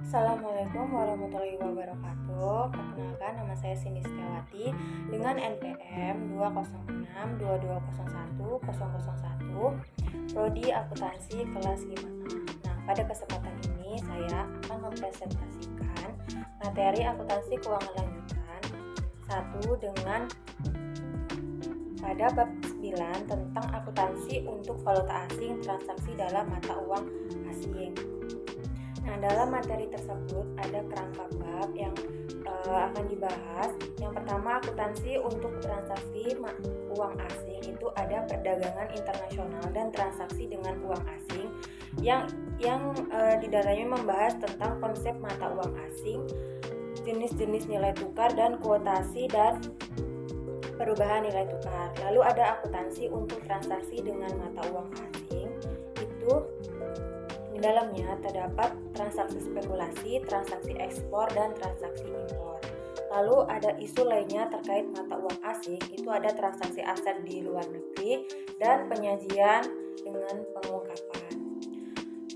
Assalamualaikum warahmatullahi wabarakatuh. Perkenalkan, nama saya Cindy Setiawati dengan NPM 20622010001, Prodi Akuntansi kelas 5. Nah, pada kesempatan ini saya akan mempresentasikan materi akuntansi keuangan lanjutan 1 dengan pada bab 9 tentang akuntansi untuk valuta asing transaksi dalam mata uang asing. Nah, dalam materi tersebut ada kerangka bab yang akan dibahas. Yang pertama, akuntansi untuk transaksi uang asing itu ada perdagangan internasional dan transaksi dengan uang asing yang di dalamnya membahas tentang konsep mata uang asing, jenis-jenis nilai tukar dan kuotasi dan perubahan nilai tukar. Lalu ada akuntansi untuk transaksi dengan mata uang asing, itu di dalamnya terdapat transaksi spekulasi, transaksi ekspor, dan transaksi impor. Lalu ada isu lainnya terkait mata uang asing, itu ada transaksi aset di luar negeri dan penyajian dengan pengungkapan.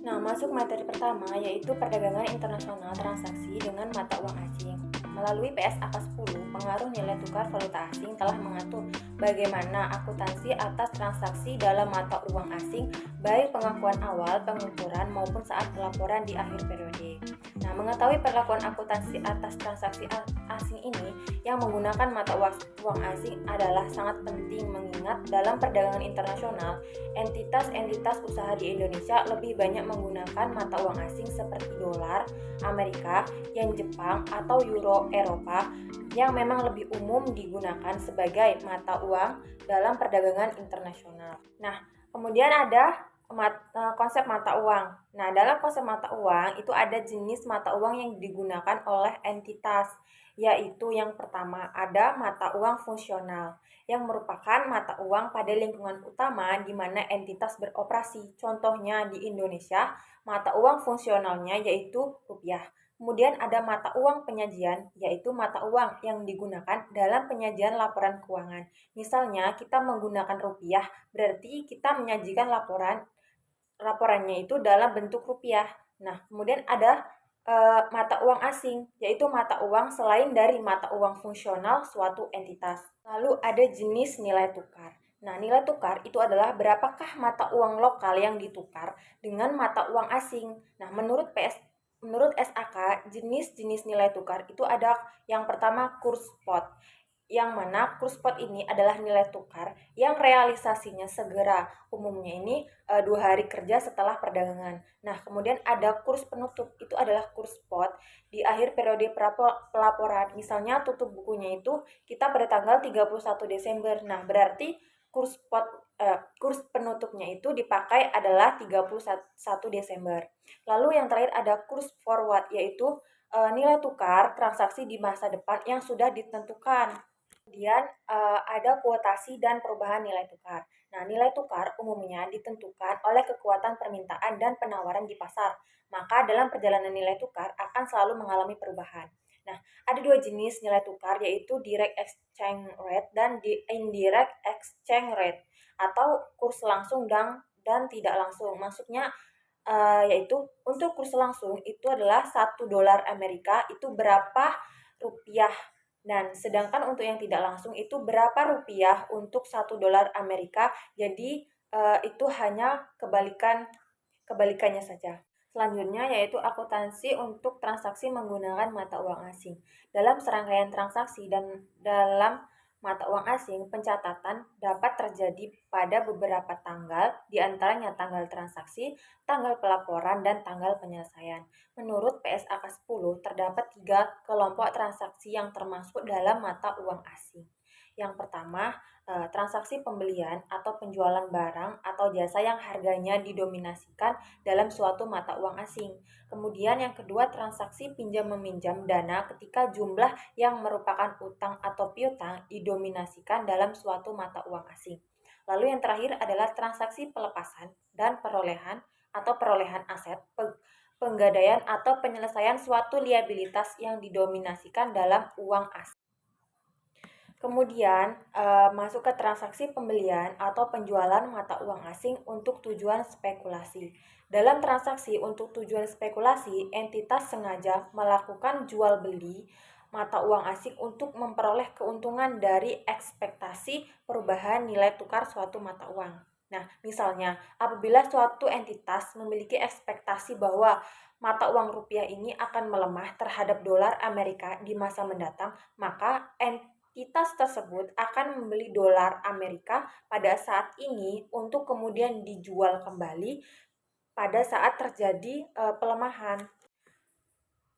Nah, masuk materi pertama yaitu perdagangan internasional transaksi dengan mata uang asing. Melalui PSAK 10, pengaruh nilai tukar valuta asing telah mengatur bagaimana akuntansi atas transaksi dalam mata uang asing, baik pengakuan awal, pengukuran, maupun saat pelaporan di akhir periode. Nah, mengetahui perlakuan akuntansi atas transaksi asing ini yang menggunakan mata uang asing adalah sangat penting, mengingat dalam perdagangan internasional, entitas-entitas usaha di Indonesia lebih banyak menggunakan mata uang asing seperti dolar Amerika, yen Jepang, atau euro Eropa yang memang lebih umum digunakan sebagai mata uang dalam perdagangan internasional. Nah, kemudian ada konsep mata uang. Nah, dalam konsep mata uang itu ada jenis mata uang yang digunakan oleh entitas, yaitu yang pertama ada mata uang fungsional yang merupakan mata uang pada lingkungan utama di mana entitas beroperasi. Contohnya di Indonesia, mata uang fungsionalnya yaitu rupiah. Kemudian ada mata uang penyajian, yaitu mata uang yang digunakan dalam penyajian laporan keuangan. Misalnya, kita menggunakan rupiah, berarti kita menyajikan laporannya itu dalam bentuk rupiah. Nah, kemudian ada mata uang asing, yaitu mata uang selain dari mata uang fungsional suatu entitas. Lalu ada jenis nilai tukar. Nah, nilai tukar itu adalah berapakah mata uang lokal yang ditukar dengan mata uang asing. Nah, menurut SAK, jenis-jenis nilai tukar itu ada yang pertama kurs spot, yang mana kurs spot ini adalah nilai tukar yang realisasinya segera, umumnya ini 2 hari kerja setelah perdagangan. Nah, kemudian ada kurs penutup, itu adalah kurs spot di akhir periode pelaporan. Misalnya tutup bukunya itu kita pada tanggal 31 Desember. Nah, berarti kurs penutupnya itu dipakai adalah 31 Desember. Lalu yang terakhir ada kurs forward, yaitu nilai tukar transaksi di masa depan yang sudah ditentukan. Kemudian ada kuotasi dan perubahan nilai tukar. Nah, nilai tukar umumnya ditentukan oleh kekuatan permintaan dan penawaran di pasar. Maka dalam perjalanan nilai tukar akan selalu mengalami perubahan. Nah, ada 2 jenis nilai tukar, yaitu direct exchange rate dan indirect exchange rate, atau kurs langsung dan tidak langsung. Maksudnya yaitu untuk kurs langsung itu adalah 1 dolar Amerika itu berapa rupiah, dan sedangkan untuk yang tidak langsung itu berapa rupiah untuk 1 dolar Amerika. Jadi itu hanya kebalikannya saja. Selanjutnya yaitu akuntansi untuk transaksi menggunakan mata uang asing. Dalam serangkaian transaksi dan dalam mata uang asing, pencatatan dapat terjadi pada beberapa tanggal, di antaranya tanggal transaksi, tanggal pelaporan, dan tanggal penyelesaian. Menurut PSAK 10, terdapat 3 kelompok transaksi yang termasuk dalam mata uang asing. Yang pertama, transaksi pembelian atau penjualan barang atau jasa yang harganya didominasikan dalam suatu mata uang asing. Kemudian yang kedua, transaksi pinjam-meminjam dana ketika jumlah yang merupakan utang atau piutang didominasikan dalam suatu mata uang asing. Lalu yang terakhir adalah transaksi pelepasan dan perolehan aset, penggadaian atau penyelesaian suatu liabilitas yang didominasikan dalam uang asing. Kemudian masuk ke transaksi pembelian atau penjualan mata uang asing untuk tujuan spekulasi. Dalam transaksi untuk tujuan spekulasi, entitas sengaja melakukan jual beli mata uang asing untuk memperoleh keuntungan dari ekspektasi perubahan nilai tukar suatu mata uang. Nah, misalnya apabila suatu entitas memiliki ekspektasi bahwa mata uang rupiah ini akan melemah terhadap dolar Amerika di masa mendatang, maka entitas tersebut akan membeli dolar Amerika pada saat ini untuk kemudian dijual kembali pada saat terjadi pelemahan.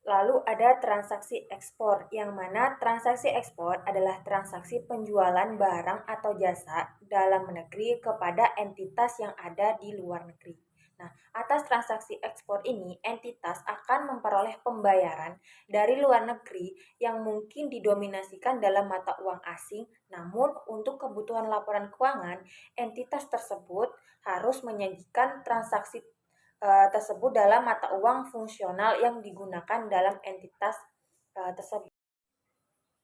Lalu ada transaksi ekspor, yang mana transaksi ekspor adalah transaksi penjualan barang atau jasa dalam negeri kepada entitas yang ada di luar negeri. Nah, atas transaksi ekspor ini, entitas akan memperoleh pembayaran dari luar negeri yang mungkin didominasikan dalam mata uang asing, namun untuk kebutuhan laporan keuangan, entitas tersebut harus menyajikan transaksi tersebut dalam mata uang fungsional yang digunakan dalam entitas tersebut.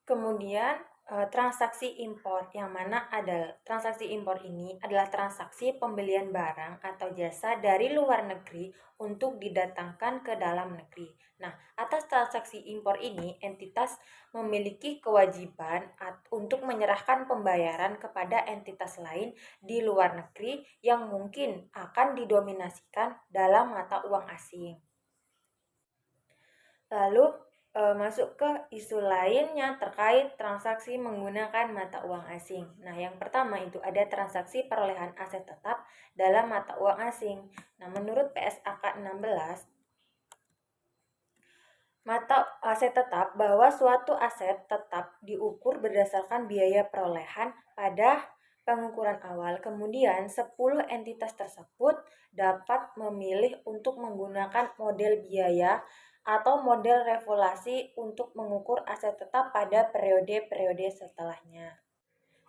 Kemudian transaksi impor, yang mana adalah transaksi impor ini adalah transaksi pembelian barang atau jasa dari luar negeri untuk didatangkan ke dalam negeri. Nah, atas transaksi impor ini entitas memiliki kewajiban untuk menyerahkan pembayaran kepada entitas lain di luar negeri yang mungkin akan didominasikan dalam mata uang asing. Lalu masuk ke isu lainnya terkait transaksi menggunakan mata uang asing. Nah, yang pertama itu ada transaksi perolehan aset tetap dalam mata uang asing. Nah, menurut PSAK 16, mata aset tetap bahwa suatu aset tetap diukur berdasarkan biaya perolehan pada pengukuran awal. Kemudian 10 entitas tersebut dapat memilih untuk menggunakan model biaya atau model revaluasi untuk mengukur aset tetap pada periode-periode setelahnya.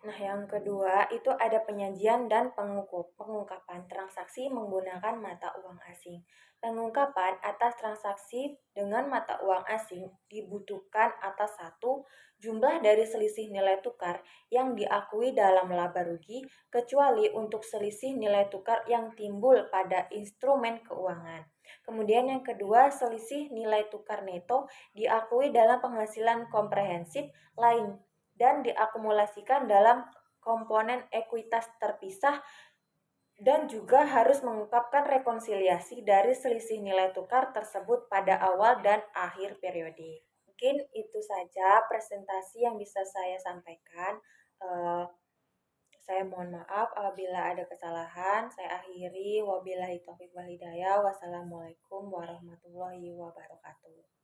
Nah, yang kedua itu ada penyajian dan pengungkapan transaksi menggunakan mata uang asing. Pengungkapan atas transaksi dengan mata uang asing dibutuhkan atas satu, jumlah dari selisih nilai tukar yang diakui dalam laba rugi, kecuali untuk selisih nilai tukar yang timbul pada instrumen keuangan. Kemudian yang kedua, selisih nilai tukar neto diakui dalam penghasilan komprehensif lain dan diakumulasikan dalam komponen ekuitas terpisah, dan juga harus mengungkapkan rekonsiliasi dari selisih nilai tukar tersebut pada awal dan akhir periode. Mungkin itu saja presentasi yang bisa saya sampaikan. Saya mohon maaf apabila ada kesalahan. Saya akhiri. Wabillahi taufiq wal hidayah. Wassalamualaikum warahmatullahi wabarakatuh.